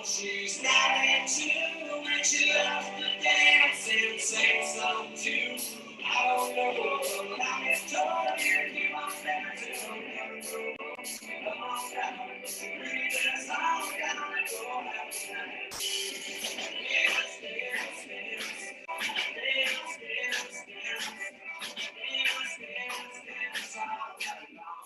She's not into when she loves to dance and sing some too. I don't know, but I'm just told you keep on dancing, don't never go. Come on down, bring that song down and go have a dance. Dance, dance, dance. Dance, dance, dance. Dance, dance, dance all night long.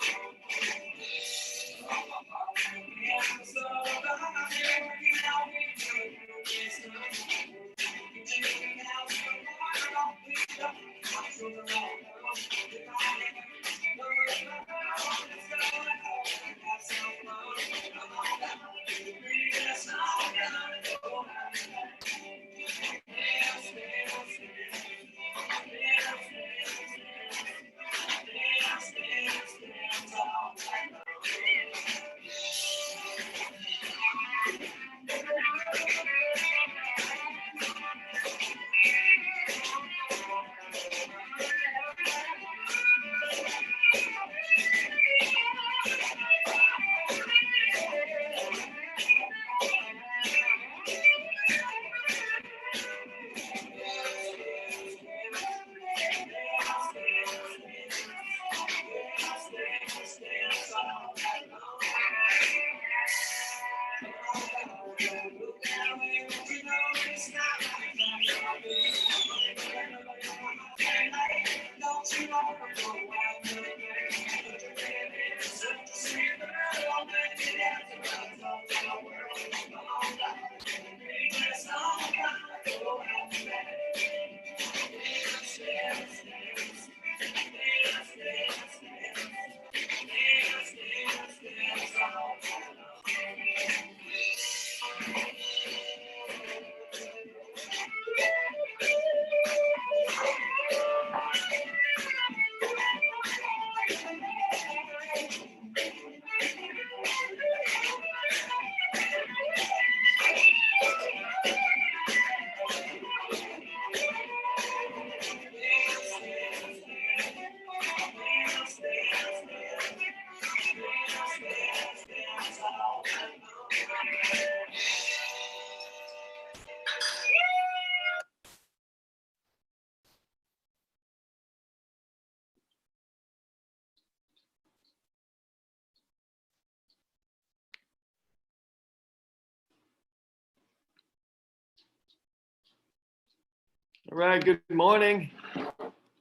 All right, good morning.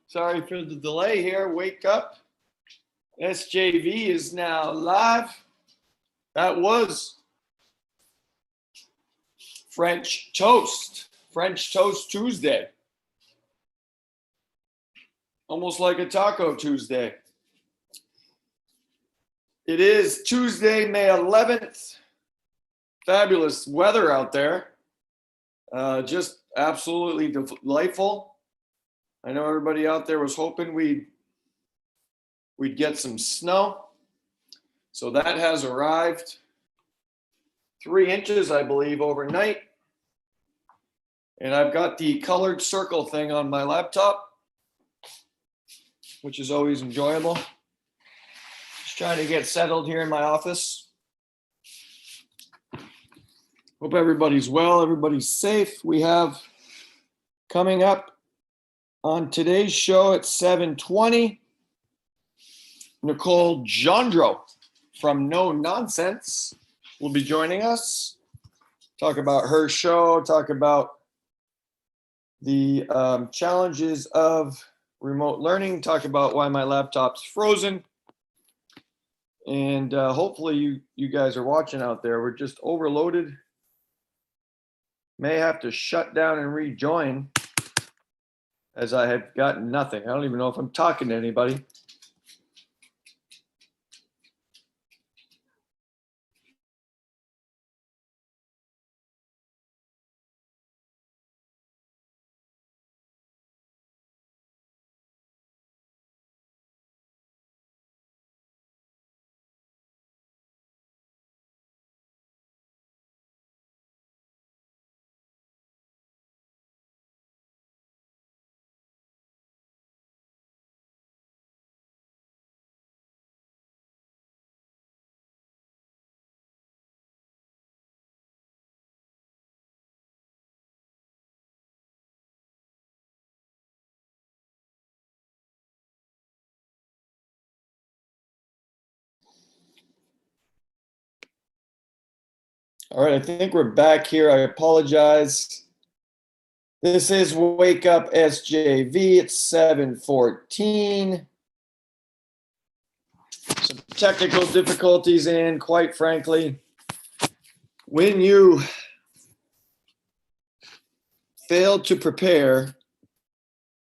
Sorry for the delay here. Wake up. SJV is now live. That was French Toast Tuesday. Almost like a Taco Tuesday. It is Tuesday, May 11th. Fabulous weather out there. Just absolutely delightful. I know everybody out there was hoping we'd get some snow. So that has arrived. 3 inches, I believe, overnight. And I've got the colored circle thing on my laptop, which is always enjoyable. Just trying to get settled here in my office. Hope everybody's well, everybody's safe. We have coming up on today's show at 7:20, Nicole Jandro from No Nonsense will be joining us. Talk about her show, talk about the challenges of remote learning, talk about why my laptop's frozen. And hopefully you guys are watching out there. We're just overloaded. May have to shut down and rejoin as I have gotten nothing. I don't even know if I'm talking to anybody. All right, I think we're back here. I apologize. This is Wake Up SJV. It's 7:14. Some technical difficulties, and quite frankly, when you fail to prepare,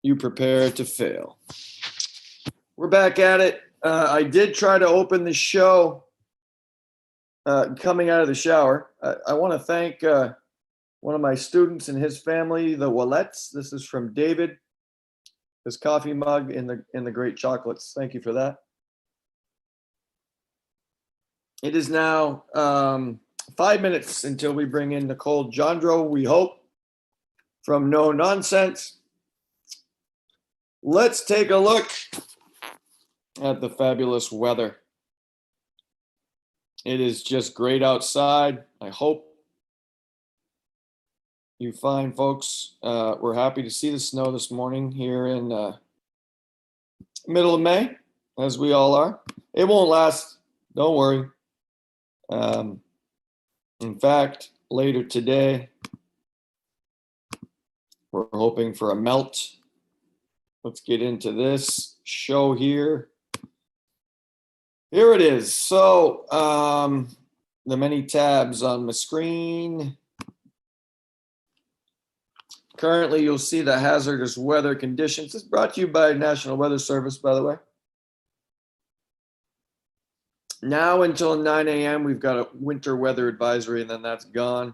you prepare to fail. We're back at it. I did try to open the show coming out of the shower. I want to thank one of my students and his family, the Wallets. This is from David. His coffee mug in the great chocolates. Thank you for that. It is now 5 minutes until we bring in Nicole Jandro, we hope, from No Nonsense. Let's take a look at the fabulous weather. It is just great outside. I hope you find, folks. We're happy to see the snow this morning here in middle of May, as we all are. It won't last. Don't worry. In fact, later today, we're hoping for a melt. Let's get into this show here. Here it is. So the many tabs on my screen. Currently, you'll see the hazardous weather conditions. This is brought to you by National Weather Service, by the way. Now until 9 a.m., we've got a winter weather advisory, and then that's gone.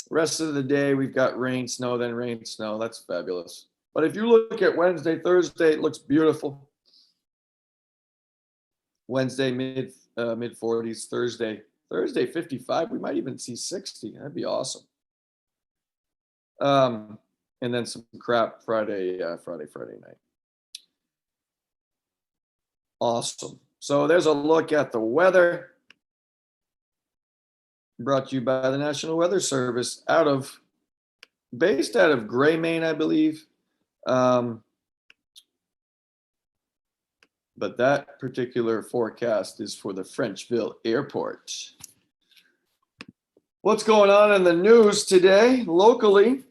Rest of the day, we've got rain, snow, then rain, snow. That's fabulous. But if you look at Wednesday, Thursday, it looks beautiful. Wednesday, mid 40s. Thursday 55. We might even see 60. That'd be awesome. And then some crap Friday night. Awesome. So there's a look at the weather, brought to you by the National Weather Service, based out of Gray, Maine, I believe. But that particular forecast is for the Frenchville Airport. What's going on in the news today? Locally,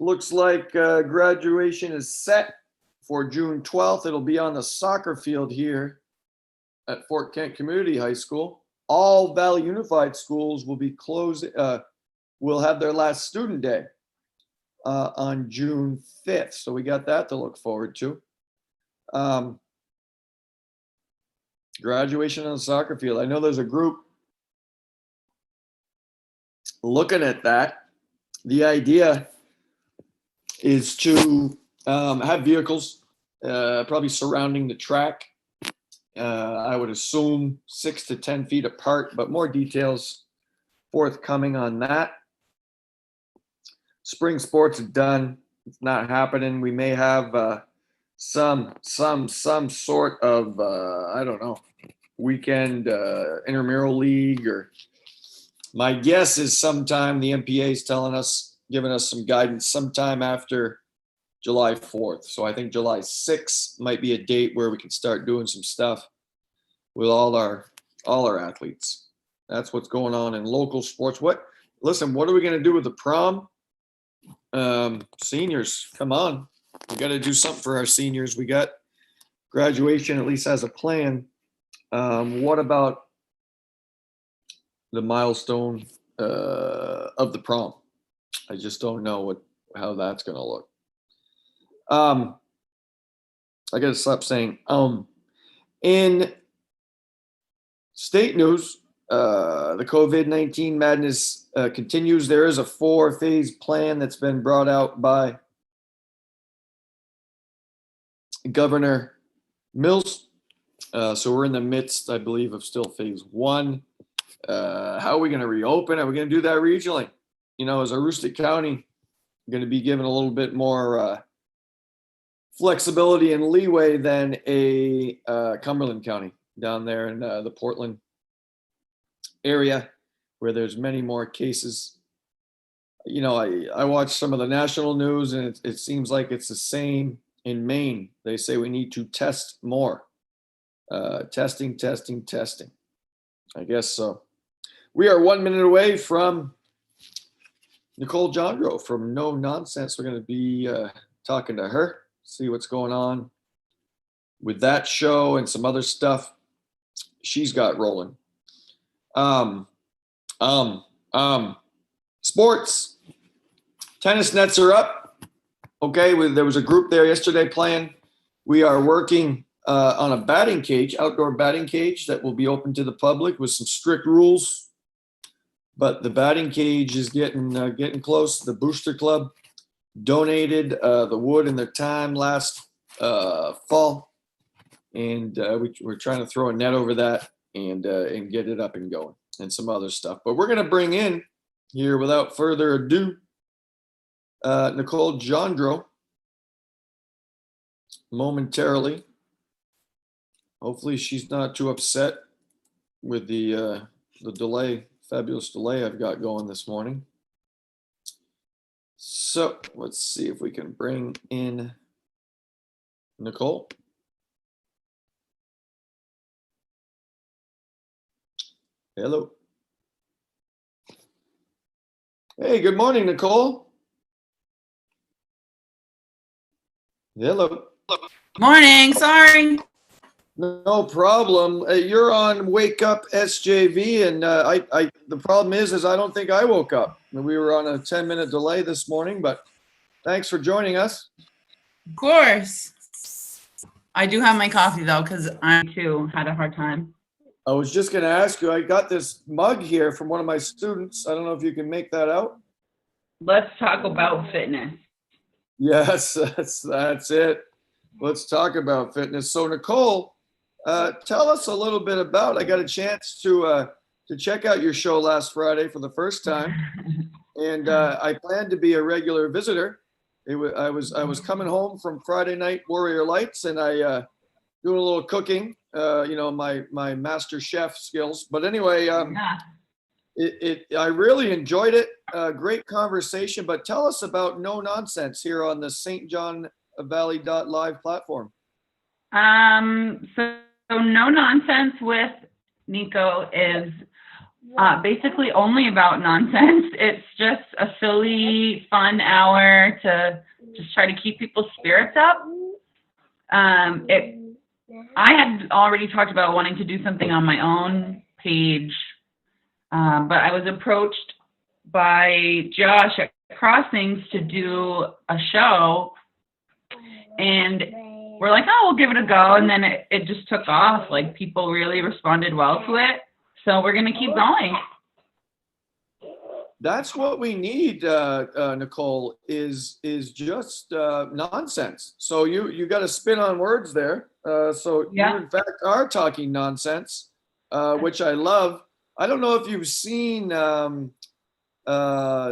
looks like graduation is set for June 12th. It'll be on the soccer field here at Fort Kent Community High School. All Valley Unified schools will be closed, will have their last student day on June 5th. So we got that to look forward to. Graduation on the soccer field. I know there's a group looking at that. The idea is to have vehicles probably surrounding the track. I would assume 6 to 10 feet apart, but more details forthcoming on that. Spring sports are done. It's not happening. We may have some sort of I don't know, weekend intramural league, or my guess is sometime the MPA is giving us some guidance sometime after July 4th. So I think July 6th might be a date where we can start doing some stuff with all our athletes. That's what's going on in local sports. What are we going to do with the prom? Seniors, come on. We got to do something for our seniors. We got graduation, at least as a plan. What about the milestone of the prom? I just don't know how that's going to look. I got to stop saying in state news, the COVID-19 madness continues. There is a 4-phase plan that's been brought out by Governor Mills. So we're in the midst, I believe, of still phase 1. How are we going to reopen? Are we going to do that regionally? As Aroostook County, going to be given a little bit more flexibility and leeway than a Cumberland County down there in the Portland area, where there's many more cases. I watch some of the national news, and it seems like it's the same in Maine. They say we need to test more. Testing. I guess so. We are 1 minute away from Nicole Jondro from No Nonsense. We're going to be talking to her, see what's going on with that show and some other stuff she's got rolling. Sports. Tennis nets are up. Okay, there was a group there yesterday playing. We are working on a batting cage, outdoor batting cage that will be open to the public with some strict rules. But the batting cage is getting close. The Booster Club donated the wood in their time last fall, and we're trying to throw a net over that and get it up and going, and some other stuff. But we're going to bring in here, without further ado, Nicole Jondro momentarily. Hopefully she's not too upset with the delay, fabulous delay I've got going this morning. So let's see if we can bring in Nicole. Hello. Hey, good morning, Nicole. Hello. Morning, sorry. No problem. You're on Wake Up SJV, and the problem is I don't think I woke up. We were on a 10-minute delay this morning, but thanks for joining us. Of course. I do have my coffee though, because I too had a hard time. I was just going to ask you, I got this mug here from one of my students. I don't know if you can make that out. Let's talk about fitness. Yes, that's it. Let's talk about fitness. So Nicole, tell us a little bit about, I got a chance to check out your show last Friday for the first time. And I plan to be a regular visitor. I was coming home from Friday night Warrior Lights, and I doing a little cooking, my master chef skills. But anyway, I really enjoyed it. Great conversation. But tell us about No Nonsense here on the St. John Valley Live platform. So No Nonsense with Nico is basically only about nonsense. It's just a silly, fun hour to just try to keep people's spirits up. I had already talked about wanting to do something on my own page, but I was approached by Josh at Crossings to do a show, and we're like, oh, we'll give it a go. And then it just took off. Like, people really responded well to it. So we're going to keep going. That's what we need, Nicole, is just nonsense. So you got a spin on words there. So Yeah. You, in fact, are talking nonsense, which I love. I don't know if you've seen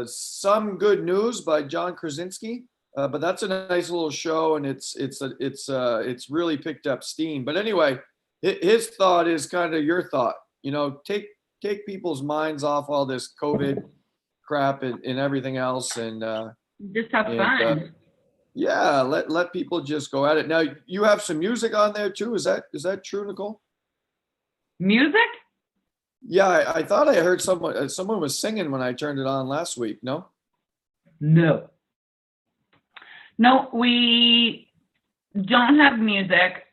Some Good News by John Krasinski, but that's a nice little show, and it's really picked up steam. But anyway, his thought is kind of your thought. Take people's minds off all this COVID crap and everything else, and Just have fun. yeah, let people just go at it. Now, you have some music on there too. Is that true, Nicole? Music? Yeah, I thought I heard someone was singing when I turned it on last week. No, we don't have music.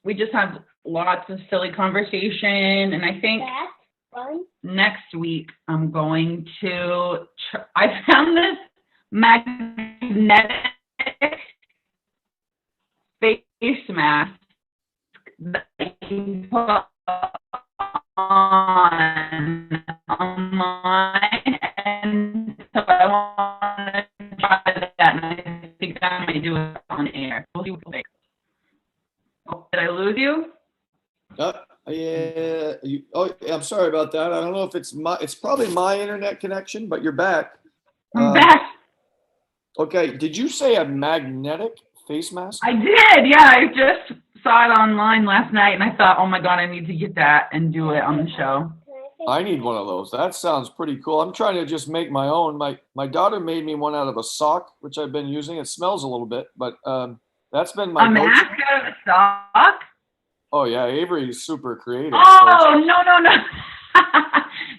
We just have lots of silly conversation, and I think next week I'm going to I found this magnetic face mask that I can put on online, and so I want to try that, and I think I might do it on air. We'll see what we think. Did I lose you? Yeah. I'm sorry about that. I don't know if it's probably my internet connection, but you're back. I'm back. Okay. Did you say a magnetic face mask? I did. Yeah, I just saw it online last night, and I thought, oh my God, I need to get that and do it on the show. I need one of those. That sounds pretty cool. I'm trying to just make my own. My daughter made me one out of a sock, which I've been using. It smells a little bit, but that's been my go-to. A mask out of a sock? Oh yeah, Avery's super creative. Oh, no.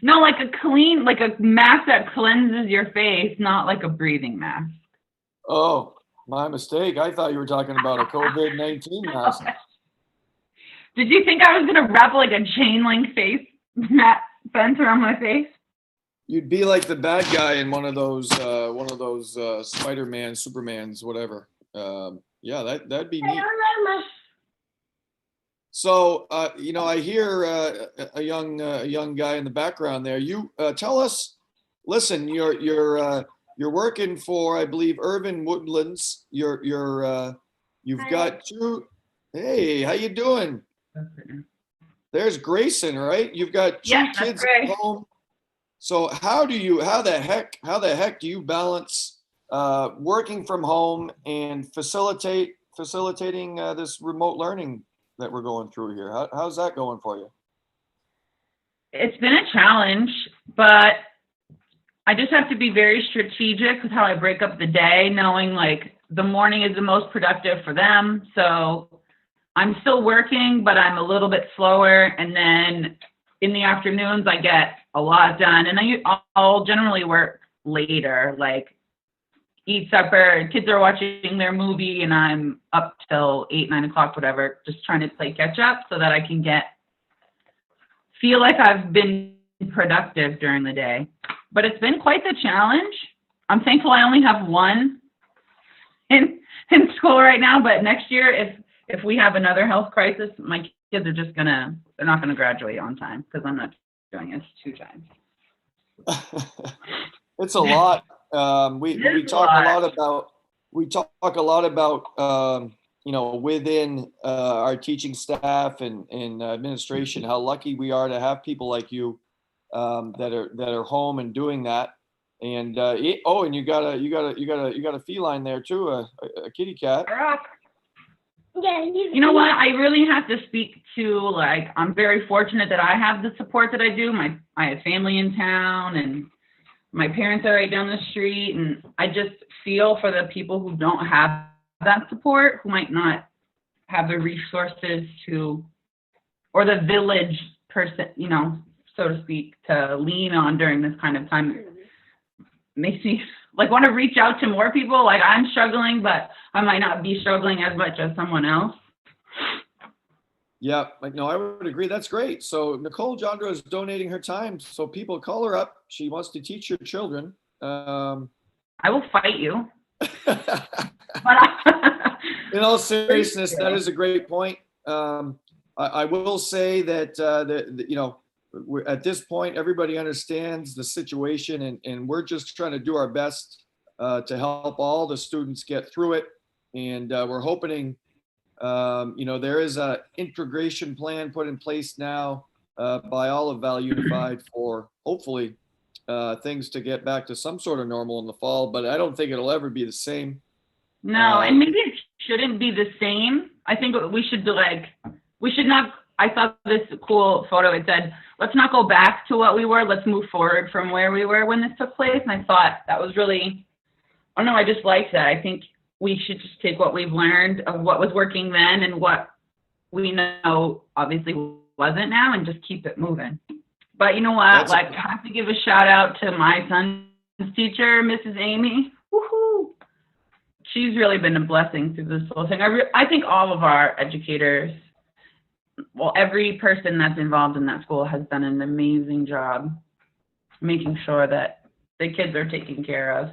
No, like a mask that cleanses your face, not like a breathing mask. Oh, my mistake. I thought you were talking about a COVID-19 mask. Did you think I was gonna wrap like a chain link face mat fence around my face? You'd be like the bad guy in one of those Spider-Man, Supermans, whatever. Yeah, that'd be neat. So, I hear a young guy in the background there. You tell us. Listen, you're working for, I believe, Irving Woodlands. You've got two. Hey, how you doing? There's Grayson, right? You've got two kids at home. So how the heck do you balance working from home and facilitating this remote learning that we're going through here? How's that going for you? It's been a challenge, but I just have to be very strategic with how I break up the day, knowing like the morning is the most productive for them. So I'm still working, but I'm a little bit slower. And then in the afternoons, I get a lot done. And I'll generally work later, like eat supper, kids are watching their movie, and I'm up till 8, 9 o'clock, whatever, just trying to play catch up so that I can feel like I've been productive during the day. But it's been quite the challenge. I'm thankful I only have one in school right now, but next year, if we have another health crisis, my kids are they're not gonna graduate on time because I'm not doing it 2 times. It's a lot. We talk a lot about within our teaching staff and administration, how lucky we are to have people like you that are home and doing that. And and you got a feline there too, a kitty cat. Yeah, you know what? I really have to speak to, like, I'm very fortunate that I have the support that I do. I have family in town, and my parents are right down the street, and I just feel for the people who don't have that support, who might not have the resources or the village person, so to speak, to lean on during this kind of time. It makes me want to reach out to more people. Like, I'm struggling, but I might not be struggling as much as someone else. Yeah, no, I would agree. That's great. So Nicole Jandra is donating her time. So people, call her up. She wants to teach your children. I will fight you. In all seriousness, that is a great point. I will say that, at this point, everybody understands the situation, and we're just trying to do our best to help all the students get through it. And we're hoping, there is an integration plan put in place now by all of Val Unified for hopefully things to get back to some sort of normal in the fall, but I don't think it'll ever be the same. No, and maybe it shouldn't be the same. I think we should not, I thought this cool photo, it said, let's not go back to what we were, let's move forward from where we were when this took place. And I thought that was really, I don't know, I just liked that. I think we should just take what we've learned of what was working then and what we know obviously wasn't now, and just keep it moving. But you know what, I have to give a shout out to my son's teacher, Mrs. Amy. Woohoo! She's really been a blessing through this whole thing. I think all of our educators, well, every person that's involved in that school has done an amazing job making sure that the kids are taken care of.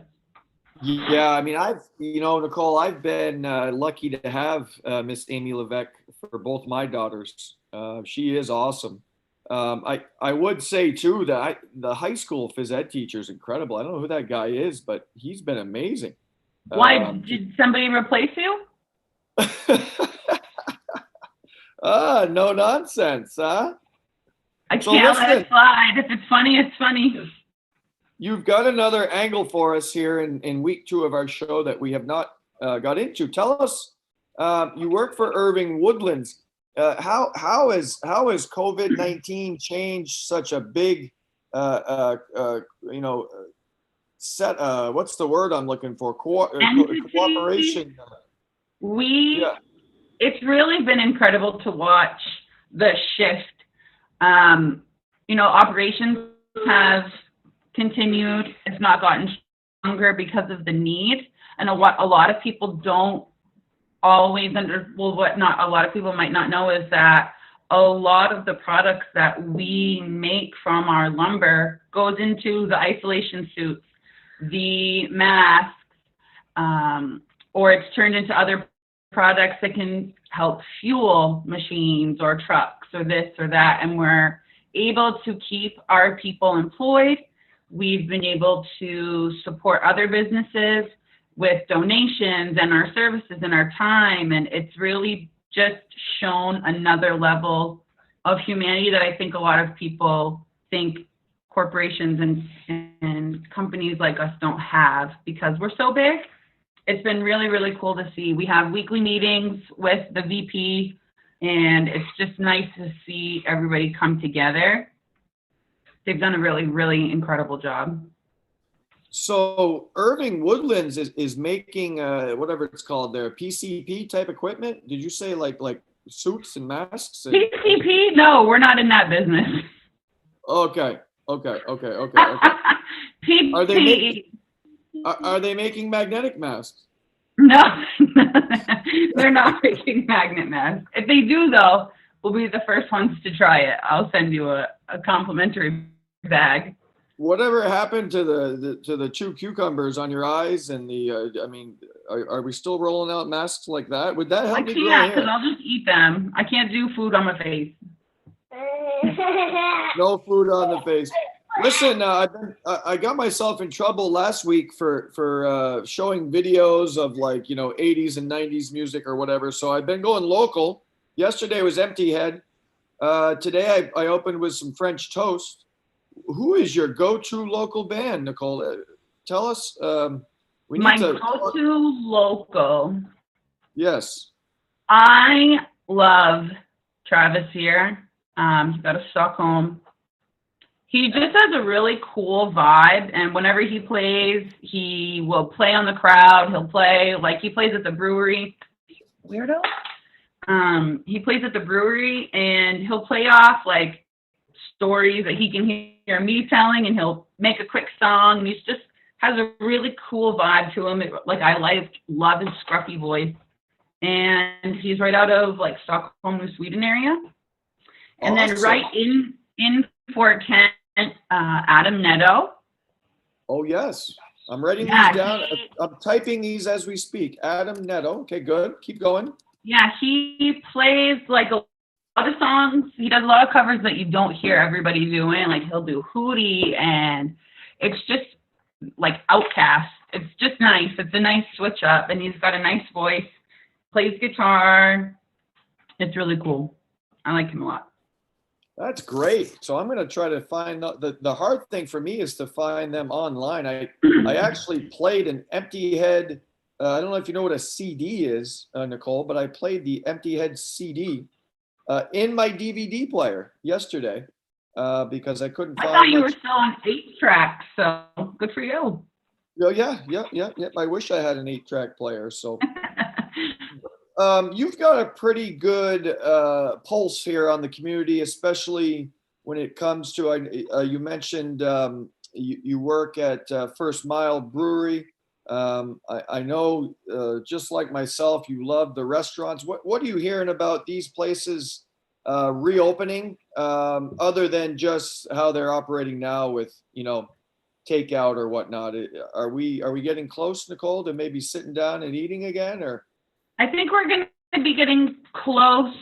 Yeah, I mean, Nicole, I've been lucky to have Miss Amy Levesque for both my daughters. She is awesome. I would say too that the high school phys ed teacher is incredible. I don't know who that guy is, but he's been amazing. Why, did somebody replace you? No nonsense, huh? I can't let it slide. If it's funny, it's funny. You've got another angle for us here in week 2 of our show that we have not got into. Tell us, you work for Irving Woodlands. How has COVID-19 changed such a big, set? What's the word I'm looking for? Cooperation. It's really been incredible to watch the shift. Operations have continued, if not gotten stronger, because of the need. And a lot of people don't always what not a lot of people might not know is that a lot of the products that we make from our lumber goes into the isolation suits, the masks, or it's turned into other products that can help fuel machines or trucks or this or that. And we're able to keep our people employed. We've been able to support other businesses with donations and our services and our time. And it's really just shown another level of humanity that I think a lot of people think corporations and companies like us don't have because we're so big. It's been really, really cool to see. We have weekly meetings with the VP, and it's just nice to see everybody come together. They've done a really, really incredible job. So Irving Woodlands is making whatever it's called there, PCP type equipment. Did you say like suits and masks? And... PCP? No, we're not in that business. Okay. Are they making magnetic masks? No, they're not making magnet masks. If they do, though, we'll be the first ones to try it. I'll send you a complimentary bag. Whatever happened to the chew cucumbers on your eyes and are we still rolling out masks like that? Would that help me grow hair? I can't, because I'll just eat them. I can't do food on my face. No food on the face. Listen, I got myself in trouble last week for showing videos of 80s and 90s music or whatever. So I've been going local. Yesterday was Empty Head. Today I opened with some French Toast. Who is your go-to local band, Nicole? Tell us. My go-to local. Yes. I love Travis here. He's out of Stockholm. He just has a really cool vibe, and whenever he plays, he will play on the crowd. He'll play, he plays at the brewery. Weirdo. He plays at the brewery, and he'll play off, stories that he can hear me telling, and he'll make a quick song. And he's just has a really cool vibe to him. I love his scruffy voice. And he's right out of, Stockholm, New Sweden area. And then right in Fort Kent, Adam Netto. Oh, yes. I'm writing these down. I'm typing these as we speak. Adam Netto. Okay, good. Keep going. Yeah, he plays a lot of songs. He does a lot of covers that you don't hear everybody doing. He'll do Hootie, and it's just Outcast. It's just nice. It's a nice switch up, and he's got a nice voice. Plays guitar. It's really cool. I like him a lot. That's great. So I'm going to try to find the hard thing for me is to find them online. I actually played an Empty Head. I don't know if you know what a CD is, Nicole, but I played the Empty Head CD in my DVD player yesterday because I couldn't find. I thought you were still on 8-track, so good for you. Oh, yeah. I wish I had an 8-track player. So. You've got a pretty good pulse here on the community, especially when it comes to, you mentioned you work at First Mile Brewery. I know, just like myself, you love the restaurants. What are you hearing about these places reopening, other than just how they're operating now with, takeout or whatnot? Are we getting close, Nicole, to maybe sitting down and eating again, or? I think we're going to be getting close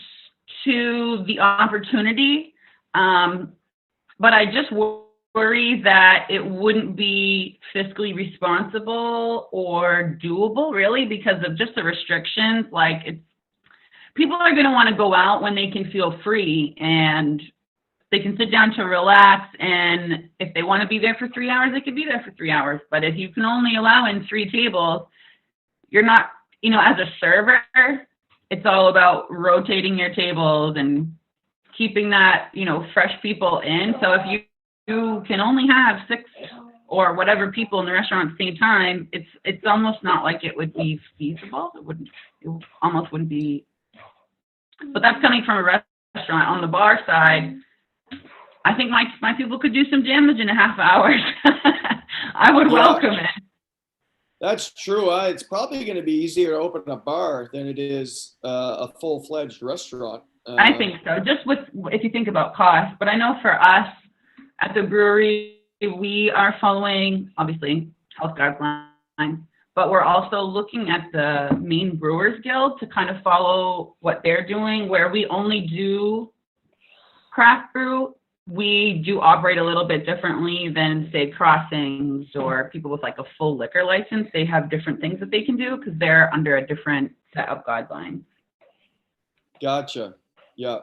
to the opportunity, but I just worry that it wouldn't be fiscally responsible or doable, really, because of just the restrictions. People are going to want to go out when they can feel free and they can sit down to relax. And if they want to be there for 3 hours, they could be there for 3 hours. But if you can only allow in 3 tables, you're not. As a server, it's all about rotating your tables and keeping that, fresh people in. So if you can only have 6 or whatever people in the restaurant at the same time, it's almost not like it would be feasible. It almost wouldn't be. But that's coming from a restaurant. On the bar side, I think my people could do some damage in a half hour. I would welcome it. That's true. It's probably going to be easier to open a bar than it is a full-fledged restaurant. I think so, just if you think about cost. But I know for us at the brewery, we are following, obviously, health guidelines, but we're also looking at the Maine Brewers Guild to kind of follow what they're doing, where we only do craft brew. We do operate a little bit differently than, say, Crossings or people with like a full liquor license. They have different things that they can do because they're under a different set of guidelines. Gotcha. Yeah.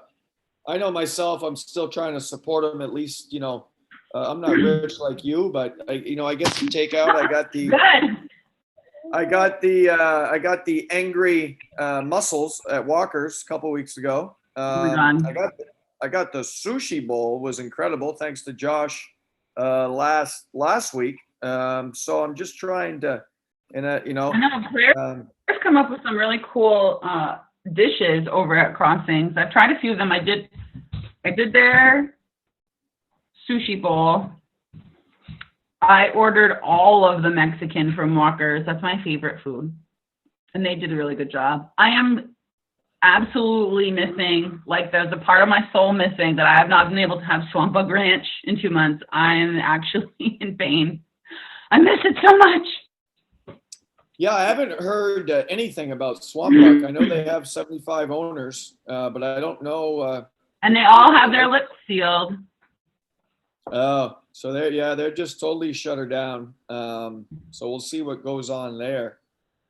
I know myself, I'm still trying to support them at least, I'm not rich like you, but I get some takeout. I got the angry mussels at Walker's a couple weeks ago. I got the sushi bowl, was incredible, thanks to Josh last week. So I'm just trying to, I know Claire's come up with some really cool dishes over at Crossings. I've tried a few of them. I did their sushi bowl. I ordered all of the Mexican from Walker's. That's my favorite food. And they did a really good job. I am absolutely missing, like there's a part of my soul missing that I have not been able to have Swamp Bug Ranch in 2 months. I am actually in pain. I miss it so much. Yeah, I haven't heard anything about Swamp Bug. I know they have 75 owners, but I don't know. And they all have their lips sealed. Oh, so they're just totally shut her down. So we'll see what goes on there.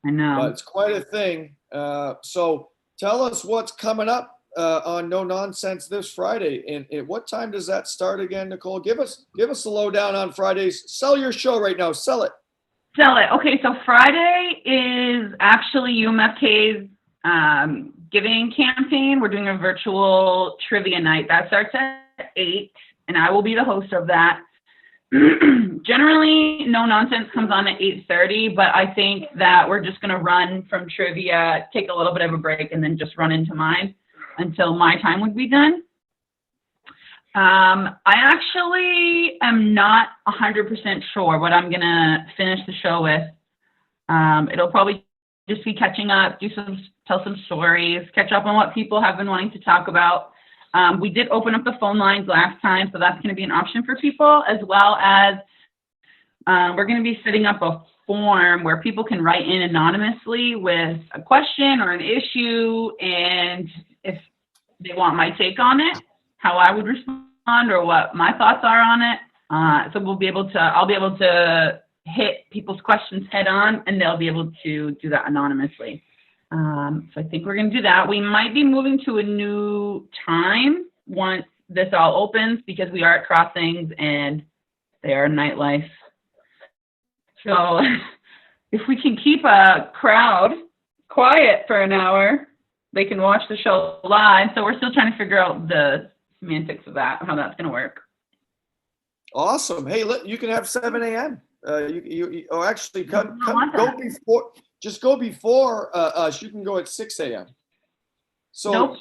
I know. But it's quite a thing. So tell us what's coming up on No Nonsense this Friday. And what time does that start again, Nicole? Give us the lowdown on Fridays. Sell your show right now. Sell it. Okay, so Friday is actually UMFK's giving campaign. We're doing a virtual trivia night. That starts at 8, and I will be the host of that. Generally, No Nonsense comes on at 8:30, but I think that we're just going to run from trivia, take a little bit of a break, and then just run into mine until my time would be done. I actually am not 100% sure what I'm going to finish the show with. It'll probably just be catching up, tell some stories, catch up on what people have been wanting to talk about. We did open up the phone lines last time, so that's going to be an option for people, as well as we're going to be setting up a form where people can write in anonymously with a question or an issue, and if they want my take on it, how I would respond or what my thoughts are on it. So I'll be able to hit people's questions head on, and they'll be able to do that anonymously. So I think we're going to do that. We might be moving to a new time once this all opens, because we are at Crossings and they are nightlife. So if we can keep a crowd quiet for an hour, they can watch the show live. So we're still trying to figure out the semantics of that, how that's going to work. Awesome. Hey, you can have 7 a.m. Actually, go before. Just go before us. You can go at 6 a.m. So nope.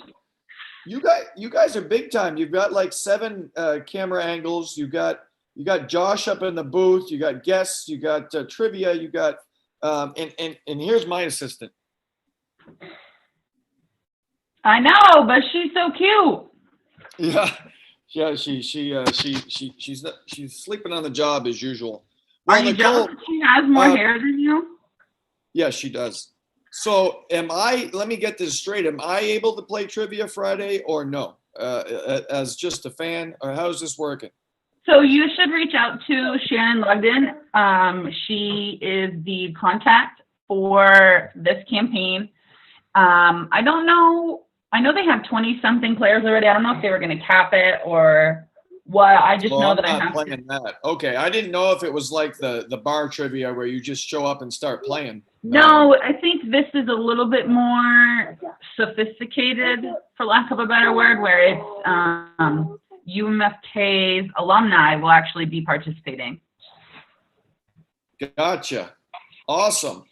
You guys are big time. You've got like 7 camera angles. You got Josh up in the booth. You got guests. You got trivia. You got and here's my assistant. I know, but she's so cute. Yeah. She's sleeping on the job as usual. Well, are you jealous that she has more hair than you? Yeah, she does. So let me get this straight. Am I able to play trivia Friday or no? As just a fan, or how's this working? So you should reach out to Shannon Lugden. She is the contact for this campaign. I don't know. I know they have 20-something players already. I don't know if they were going to cap it or what. I just know that I have playing that. Okay, I didn't know if it was like the bar trivia where you just show up and start playing. No, I think this is a little bit more sophisticated, for lack of a better word, where it's UMFK's alumni will actually be participating. Gotcha. Awesome.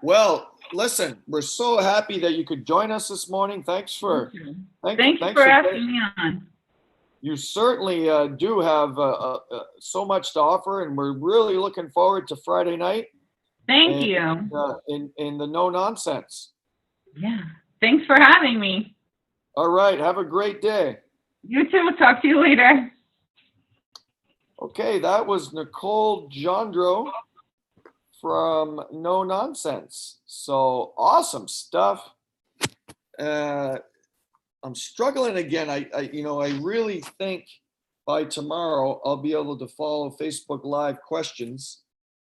Well, listen, we're so happy that you could join us this morning. Thanks for asking me on. you certainly do have so much to offer, and we're really looking forward to Friday night. Thank and, you. In the no nonsense. Yeah. Thanks for having me. All right. Have a great day. You too. Talk to you later. Okay, that was Nicole Jandro from No Nonsense. So awesome stuff. I'm struggling again. I really think by tomorrow I'll be able to follow Facebook Live questions,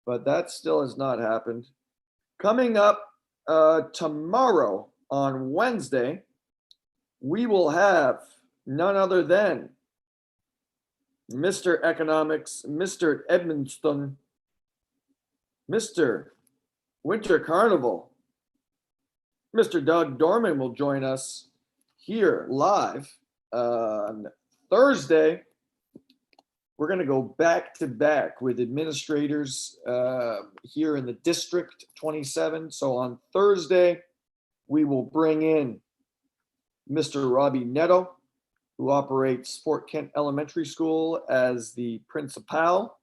but that still has not happened. Coming up tomorrow on Wednesday, we will have none other than Mr. Economics, Mr. Edmonston, Mr. Winter Carnival. Mr. Doug Dorman will join us here live on Thursday. We're going to go back to back with administrators here in the District 27. So on Thursday, we will bring in Mr. Robbie Netto, who operates Fort Kent Elementary School as the principal.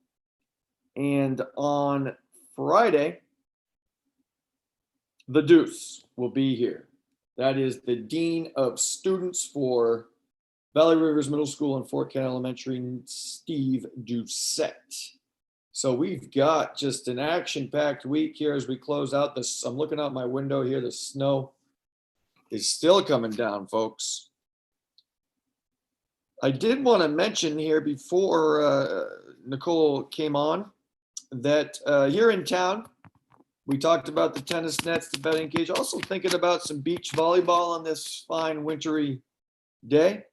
And on Friday, the Deuce will be here. That is the Dean of Students for Valley Rivers Middle School and Fort Kent Elementary, Steve Doucette. So we've got just an action-packed week here as we close out this. I'm looking out my window here. The snow is still coming down, folks. I did want to mention here before Nicole came on that here in town, we talked about the tennis nets, the betting cage, also thinking about some beach volleyball on this fine wintry day.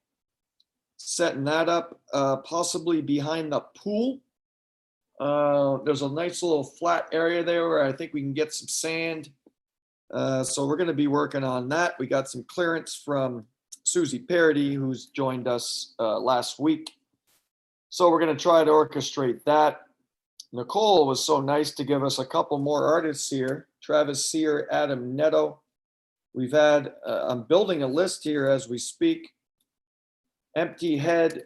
Setting that up possibly behind the pool. There's a nice little flat area there where I think we can get some sand. So we're going to be working on that. We got some clearance from Susie Parody, who's joined us last week. So we're going to try to orchestrate that. Nicole was so nice to give us a couple more artists here. Travis Sear, Adam Netto. We've had, I'm building a list here as we speak. Empty Head,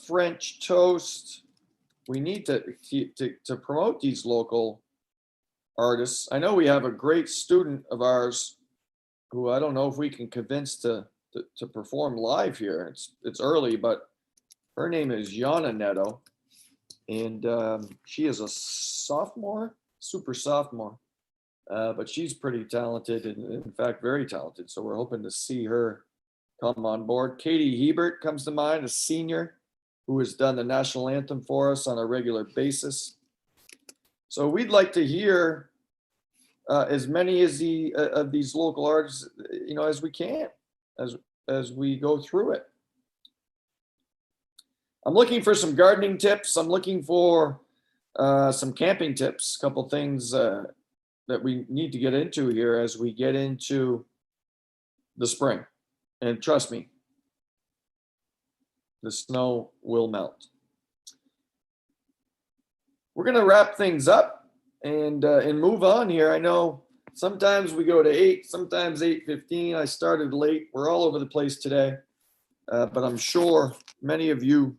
French Toast. We need to promote these local artists. I know we have a great student of ours who I don't know if we can convince to perform live here. It's early, but her name is Yana Netto, and she is a sophomore, super sophomore, but she's pretty talented, and in fact, very talented. So we're hoping to see her come on board. Katie Hebert comes to mind, a senior who has done the national anthem for us on a regular basis. So we'd like to hear as many as of these local artists, as we can, as we go through it. I'm looking for some gardening tips. I'm looking for some camping tips. A couple things that we need to get into here as we get into the spring. And trust me, the snow will melt. We're going to wrap things up and move on here. I know sometimes we go to 8, sometimes 8:15. I started late. We're all over the place today, but I'm sure many of you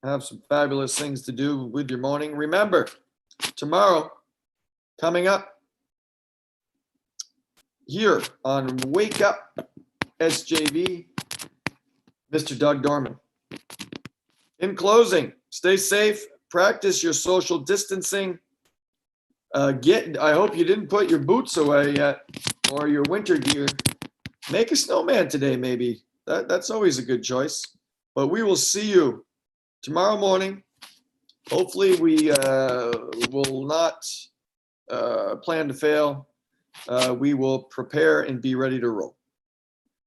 have some fabulous things to do with your morning. Remember, tomorrow, coming up here on Wake Up SJV, Mr. Doug Dorman. In closing, stay safe, practice your social distancing. I hope you didn't put your boots away yet or your winter gear. Make a snowman today, maybe. That's always a good choice. But we will see you tomorrow morning. Hopefully we will not plan to fail. We will prepare and be ready to roll.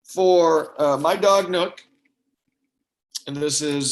For my dog Nook, and this is